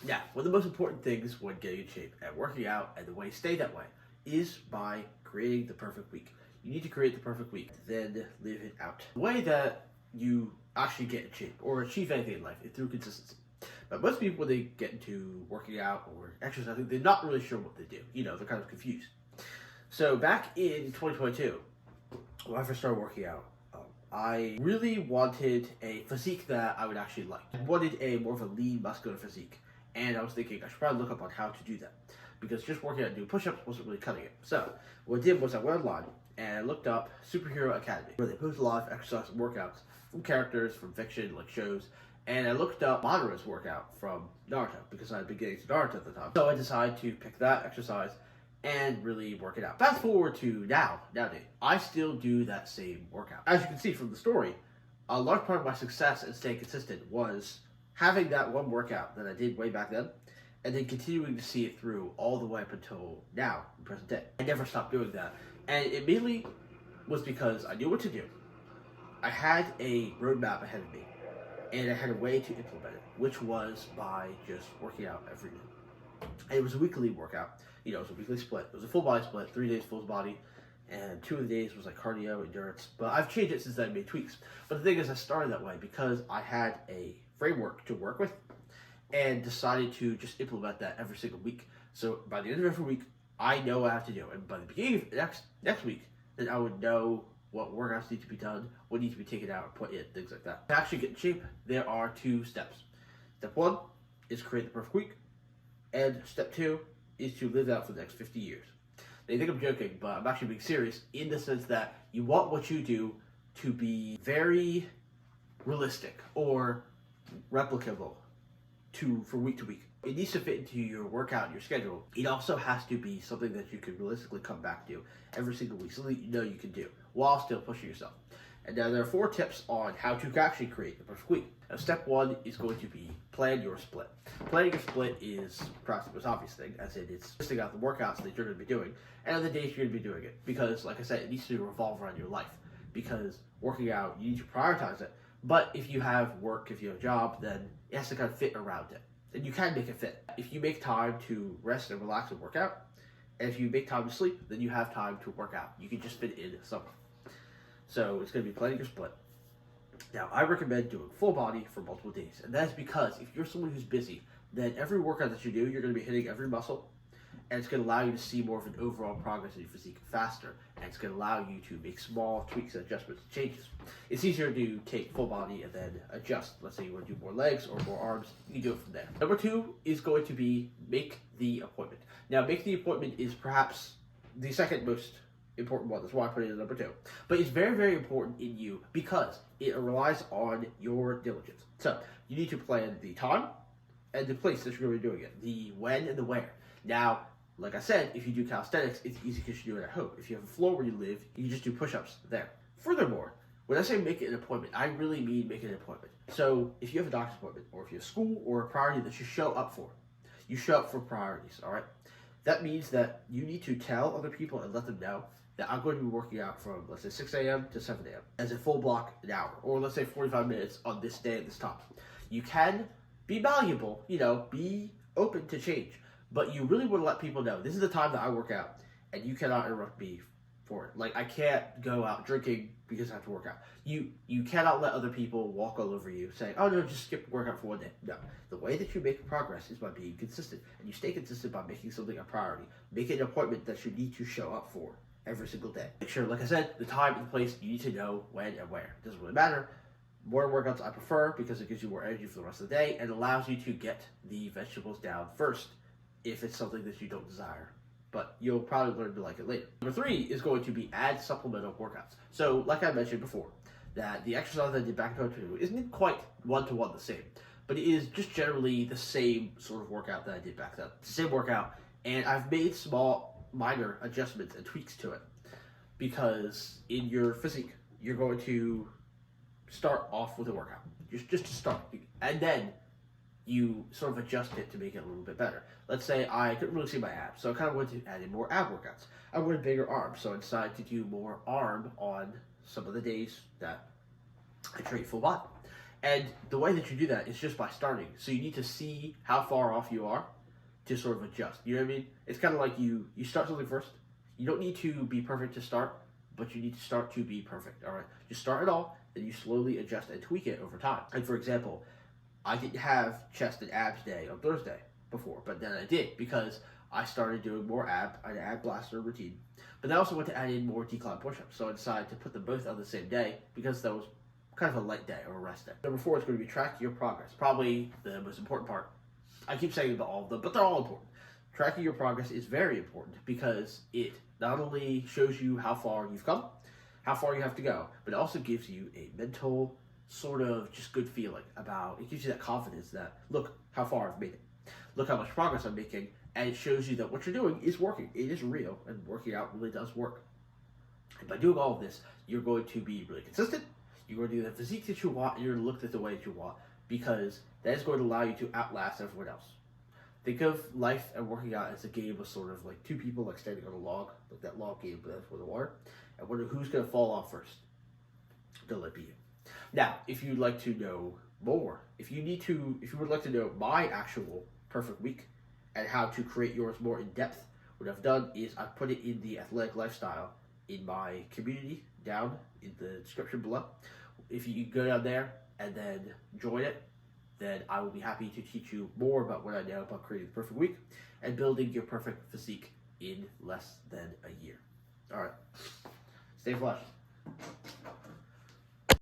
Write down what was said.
Now, one of the most important things when getting in shape and working out, and the way to stay that way, is by creating the perfect week. You need to create the perfect week, then live it out. The way that you actually get in shape or achieve anything in life is through consistency. But most people, when they get into working out or exercising, they're not really sure what they do. They're kind of confused. So back in 2022, when I first started working out, I really wanted a physique that I would actually like. I wanted a more of a lean, muscular physique. And I was thinking I should probably look up on how to do that, because just working out and doing push-ups wasn't really cutting it. So what I did was I went online and I looked up Superhero Academy, where they post a lot of exercise and workouts from characters, from fiction, like shows. And I looked up Madara's workout from Naruto, because I had been getting to Naruto at the time. So I decided to pick that exercise and really work it out. Fast forward to nowadays, I still do that same workout. As you can see from the story, a large part of my success in staying consistent was having that one workout that I did way back then, and then continuing to see it through all the way up until now, the present day. I never stopped doing that. And it mainly was because I knew what to do. I had a roadmap ahead of me, and I had a way to implement it, which was by just working out every day. And it was a weekly workout. It was a weekly split. It was a full body split, 3 days full body, and 2 of the days was like cardio, endurance. But I've changed it since I made tweaks. But the thing is, I started that way because I had a framework to work with and decided to just implement that every single week. So by the end of every week, I know what I have to do. And by the beginning of next week, then I would know what workouts need to be done, what needs to be taken out or put in, things like that. To actually get in shape, there are 2 steps. Step 1 is create the perfect week. And step 2 is to live out for the next 50 years. They think I'm joking, but I'm actually being serious in the sense that you want what you do to be very realistic or replicable for week to week. It needs to fit into your workout and your schedule. It also has to be something that you can realistically come back to every single week, something you know you can do while still pushing yourself. And now there are 4 tips on how to actually create the perfect week. Now, step 1 is going to be plan your split. Planning your split is perhaps the most obvious thing, as in it's listing out the workouts that you're going to be doing and the days you're going to be doing it. Because, like I said, it needs to revolve around your life. Because working out, you need to prioritize it. But if you have work, if you have a job, then it has to kind of fit around it. And you can make it fit. If you make time to rest and relax and work out, and if you make time to sleep, then you have time to work out. You can just fit it in somewhere. So it's going to be planning your split. Now, I recommend doing full body for multiple days. And that's because if you're someone who's busy, then every workout that you do, you're going to be hitting every muscle. And it's going to allow you to see more of an overall progress in your physique faster. And it's going to allow you to make small tweaks and adjustments and changes. It's easier to take full body and then adjust. Let's say you want to do more legs or more arms. You can do it from there. Number 2 is going to be make the appointment. Now, make the appointment is perhaps the second most important one. That's why I put it in number 2. But it's very, very important in you because it relies on your diligence. So you need to plan the time and the place that you're going to be doing it, the when and the where. Now, like I said, if you do calisthenics, it's easy because you do it at home. If you have a floor where you live, you can just do push-ups there. Furthermore, when I say make it an appointment, I really mean make it an appointment. So if you have a doctor's appointment, or if you have school or a priority that you show up for, you show up for priorities, all right? That means that you need to tell other people and let them know that I'm going to be working out from, let's say, 6 a.m. to 7 a.m. as a full block an hour, or let's say 45 minutes on this day at this time. You can be malleable, be open to change, but you really want to let people know, this is the time that I work out, and you cannot interrupt me for it. Like, I can't go out drinking because I have to work out. You cannot let other people walk all over you saying, oh no, just skip the workout for one day. No. The way that you make progress is by being consistent, and you stay consistent by making something a priority. Make it an appointment that you need to show up for every single day. Make sure, like I said, the time and the place, you need to know when and where. It doesn't really matter. Morning workouts I prefer because it gives you more energy for the rest of the day and allows you to get the vegetables down first if it's something that you don't desire. But you'll probably learn to like it later. Number 3 is going to be add supplemental workouts. So, like I mentioned before, that the exercise that I did back in 2022 isn't quite one-to-one the same, but it is just generally the same sort of workout that I did back then. It's the same workout, and I've made small, minor adjustments and tweaks to it because in your physique, you're going to start off with a workout, just to start, and then you sort of adjust it to make it a little bit better. Let's say I couldn't really see my abs, so I kind of wanted to add in more ab workouts. I wanted bigger arms, so I decided to do more arm on some of the days that I train full body. And the way that you do that is just by starting. So you need to see how far off you are to sort of adjust. You know what I mean? It's kind of like you start something first. You don't need to be perfect to start, but you need to start to be perfect. All right, just start it all, then you slowly adjust and tweak it over time. And for example, I didn't have chest and abs day on Thursday before, but then I did because I started doing more an ab blaster routine. But I also went to add in more decline push-ups, so I decided to put them both on the same day because that was kind of a light day or a rest day. Number 4 is going to be track your progress. Probably the most important part. I keep saying about all of them, but they're all important. Tracking your progress is very important because it not only shows you how far you've come, how far you have to go, but it also gives you a mental sort of just good feeling about, it gives you that confidence that, look how far I've made it. Look how much progress I'm making, and it shows you that what you're doing is working. It is real, and working out really does work. And by doing all of this, you're going to be really consistent. You're going to do the physique that you want, and you're going to look at the way that you want, because that is going to allow you to outlast everyone else. Think of life and working out as a game of sort of like two people like standing on a log, like that log game, but that's for the water, and wonder who's going to fall off first. Don't let it be you. Now, if you'd like to know more, if you would like to know my actual perfect week and how to create yours more in depth, what I've done is I've put it in the athletic lifestyle in my community down in the description below. If you go down there and then join it, then I will be happy to teach you more about what I know about creating the perfect week and building your perfect physique in less than a year. All right, stay flushed.